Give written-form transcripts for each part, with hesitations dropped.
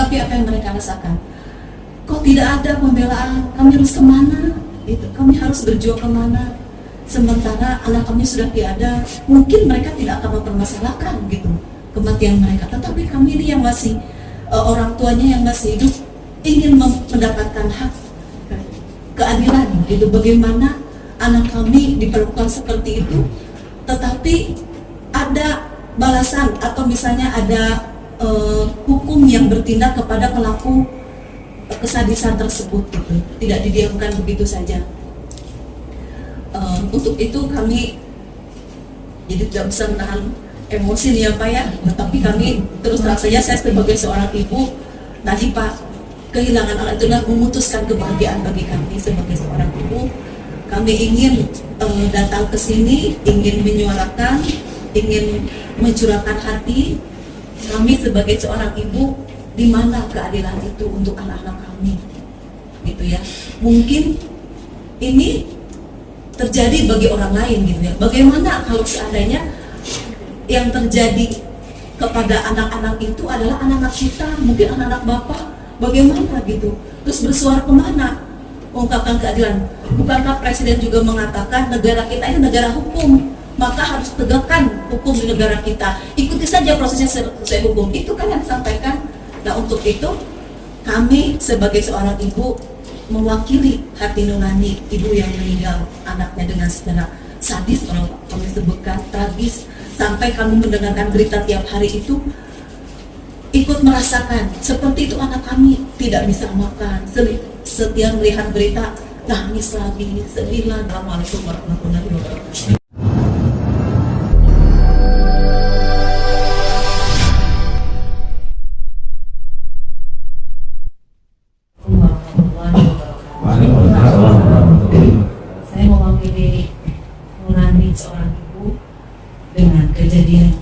Tetapi apa yang mereka rasakan? Kok tidak ada pembelaan? Kami harus kemana? Kami harus berjuang kemana? Sementara anak kami sudah tiada. Mungkin mereka tidak akan mempermasalahkan gitu kematian mereka. Tetapi kami ini yang masih orang tuanya yang masih hidup ingin mendapatkan hak keadilan gitu. Bagaimana anak kami diperlakukan seperti itu, tetapi ada balasan atau misalnya ada hukum yang bertindak kepada pelaku kesadisan tersebut gitu. Tidak didiamkan begitu saja. Untuk itu kami jadi tidak bisa menahan emosi nih ya Pak ya. Tapi kami terus terang saja, saya sebagai seorang ibu tadi Pak, kehilangan anak itulah memutuskan kebahagiaan bagi kami sebagai seorang ibu. Kami ingin datang ke sini, ingin menyuarakan, ingin mencurahkan hati kami sebagai seorang ibu, di mana keadilan itu untuk anak-anak kami, gitu ya. Mungkin ini terjadi bagi orang lain, gitu ya. Bagaimana kalau seandainya yang terjadi kepada anak-anak itu adalah anak-anak kita, mungkin anak-anak bapak, bagaimana gitu? Terus bersuara kemana? Mengungkapkan keadilan. Bukankah Presiden juga mengatakan negara kita ini negara hukum, maka harus tegakkan hukum di negara kita. Ikuti saja prosesnya sesuai hukum. Itu kan yang disampaikan. Nah, untuk itu kami sebagai seorang ibu mewakili hati nurani ibu yang meninggal anaknya dengan secara sadis, kalau kami sebutkan tragis, sampai kami mendengarkan berita tiap hari itu ikut merasakan seperti itu. Anak kami tidak bisa makan, setiap melihat berita nangis lagi, sedih lagi. Assalamualaikum warahmatullahi wabarakatuh. Saya mewakili nurani seorang ibu dengan kejadian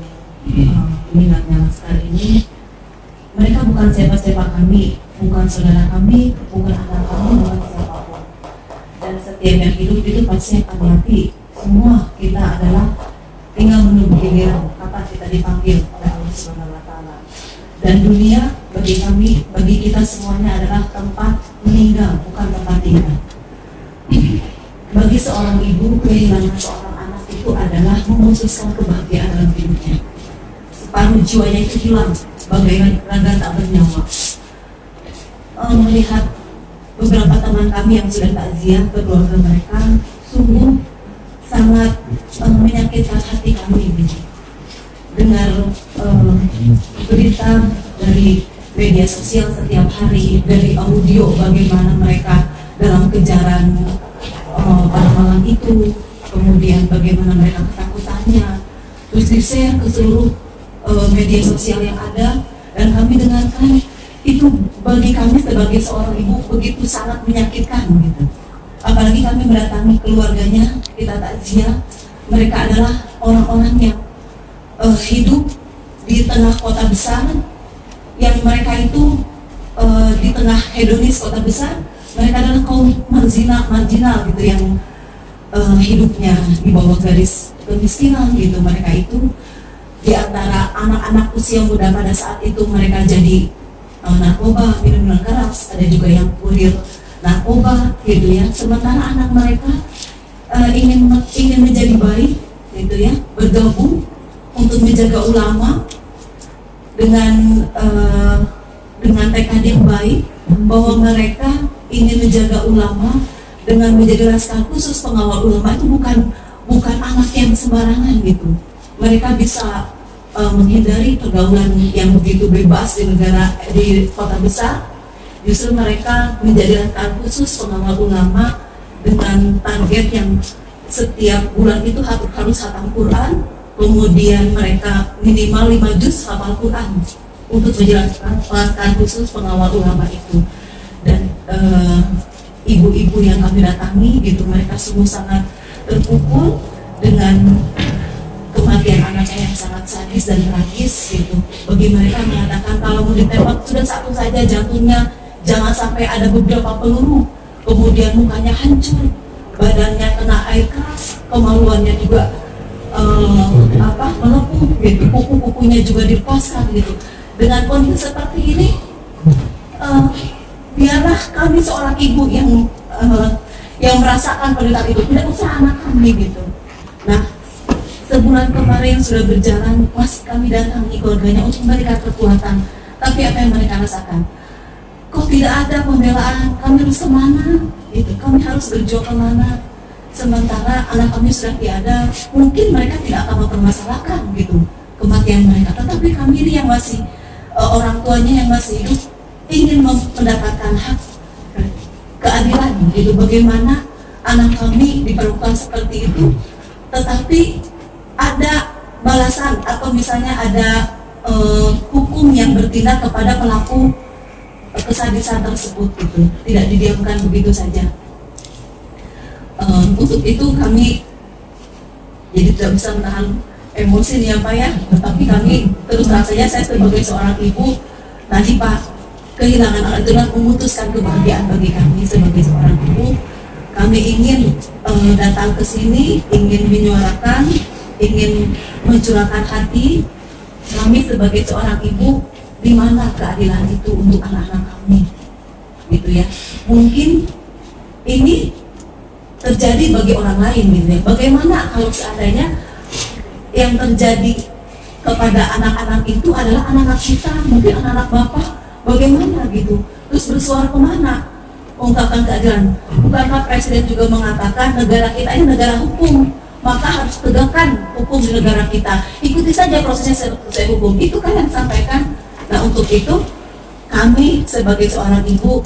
meninggalnya Laskar ini. Mereka bukan siapa-siapa kami, bukan saudara kami, bukan anak kami, bukan siapapun. Dan setiap yang hidup itu pasti akan mati. Semua kita adalah tinggal menunggu giliran kapan kita dipanggil oleh Allah Subhanahu wa Ta'ala. Dan dunia bagi kami, bagi kita semuanya adalah tempat meninggal, bukan tempat tinggal. Bagi seorang ibu, kehilangan seorang anak itu adalah memutuskan kebahagiaan dalam hidupnya. Separuh jiwanya itu hilang, bagaikan raga tak bernyawa. Melihat beberapa teman kami yang sudah takziah ke keluarga mereka, sungguh sangat menyakitkan hati kami gitu. Dengar berita dari media sosial setiap hari, dari audio bagaimana mereka dalam kejaran pada malam itu, kemudian bagaimana mereka ketakutannya, terus di-share ke seluruh media sosial yang ada, dan kami dengarkan itu bagi kami sebagai seorang ibu begitu sangat menyakitkan gitu. Apalagi kami mendatangi keluarganya, kita takziah, mereka adalah orang-orang yang hidup di tengah kota besar, yang mereka itu di tengah hedonis kota besar, mereka adalah kaum marginal gitu, yang hidupnya di bawah garis kemiskinan gitu. Mereka itu di antara anak-anak usia muda pada saat itu mereka jadi narkoba, minuman keras, ada juga yang kurir narkoba gitu ya. Sementara anak mereka ingin menjadi baik gitu ya, bergabung untuk menjaga ulama dengan tekad yang baik, bahwa mereka ingin menjaga ulama dengan menjadi laskar khusus pengawal ulama. Itu bukan anak yang sembarangan gitu. Mereka bisa menghindari pergaulan yang begitu bebas di kota besar. Justru mereka menjadi laskar khusus pengawal ulama dengan target yang setiap bulan itu harus hatam Quran, kemudian mereka minimal 5 juz hafal Quran untuk menjelaskan laskar khusus pengawal ulama itu. Dan ibu-ibu yang kami datangi gitu, mereka sungguh sangat terpukul dengan kematian anaknya yang sangat sadis dan tragis gitu. Bagi mereka mengatakan kalau mau ditembak sudah satu saja jantungnya, jangan sampai ada beberapa peluru, kemudian mukanya hancur, badannya kena air keras, kemaluannya juga melepuh gitu, kuku-kukunya juga dilepaskan gitu. Dengan kondisi seperti ini, biarlah kami seorang ibu yang merasakan penderitaan itu, tidak usah anak kami gitu. Nah, sebulan kemarin sudah berjalan, masih kami datangi keluarganya untuk memberikan kekuatan. Tapi apa yang mereka rasakan? Kok tidak ada pembelaan? Kami harus kemana? Gitu. Kami harus berjuang kemana? Sementara anak kami sudah tiada, mungkin mereka tidak akan mempermasalahkan gitu kematian mereka. Tetapi kami ini yang masih orang tuanya yang masih hidup ingin mendapatkan hak keadilan gitu. Bagaimana anak kami diperlakukan seperti itu, tetapi ada balasan atau misalnya ada hukum yang bertindak kepada pelaku kesadisan tersebut gitu, tidak didiamkan begitu saja. Untuk itu kami jadi tidak bisa menahan emosi nih ya Pak ya, tapi kami terus terang saja, saya sebagai seorang ibu tadi Pak, kehilangan anak itu memutuskan kebahagiaan bagi kami sebagai seorang ibu. Kami ingin datang ke sini, ingin menyuarakan, ingin mencurahkan hati kami sebagai seorang ibu, di mana keadilan itu untuk anak-anak kami, gitu ya. Mungkin ini terjadi bagi orang lain, gitu ya. Bagaimana kalau seandainya yang terjadi kepada anak-anak itu adalah anak-anak kita, mungkin anak-anak bapak, bagaimana gitu? Terus bersuara kemana? Mengungkapkan keadilan. Bukankah Presiden juga mengatakan negara kita ini negara hukum, maka harus tegakkan hukum di negara kita. Ikuti saja prosesnya sesuai hukum. Itu kan yang disampaikan. Nah, untuk itu kami sebagai seorang ibu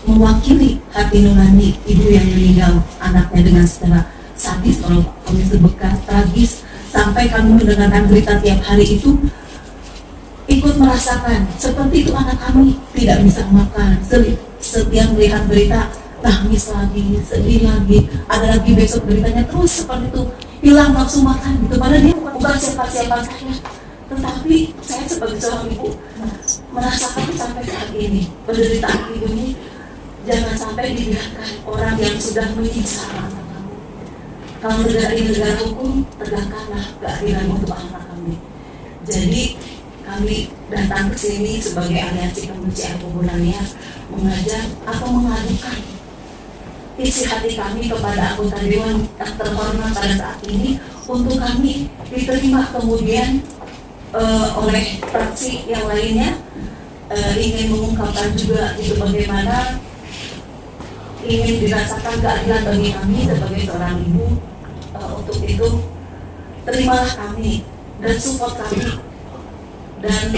mewakili hati nurani ibu yang meninggal anaknya dengan secara sadis, kalau kami sebutkan tragis, sampai kami mendengarkan berita tiap hari itu, ikut merasakan seperti itu. Anak kami tidak bisa makan, setiap melihat berita nangis lagi, sedih lagi, ada lagi besok beritanya terus seperti itu, hilang nafsu makan gitu. Padahal dia bukan siapa-siapa saya, tetapi saya sebagai seorang ibu merasakan sampai saat ini penderitaan ibu ini. Jangan sampai dibiarkan orang yang sudah menyiksa anak kamu. Kalau negara ini negara hukum, tegakkanlah keadilan untuk anak kami. Jadi kami datang ke sini sebagai aliansi kemanusiaan Pobolania, mengajak atau mengadukan isi hati kami kepada anggota dewan yang terhormat pada saat ini, untuk kami diterima kemudian oleh fraksi yang lainnya, ingin mengungkapkan juga itu bagaimana ingin dirasakan keadilan bagi kami sebagai seorang ibu. Untuk itu terimalah kami dan support kami dan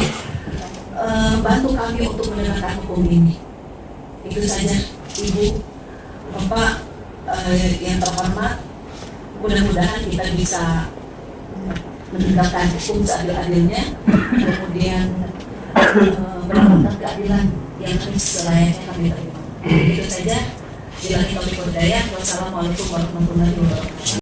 bantu kami untuk menegakkan hukum ini. Itu saja Ibu, Bapak yang terhormat, mudah-mudahan kita bisa menegakkan hukum seadil-adilnya, kemudian mendapatkan keadilan yang selayaknya kami terima. Itu saja. Wassalamualaikum warahmatullahi wabarakatuh.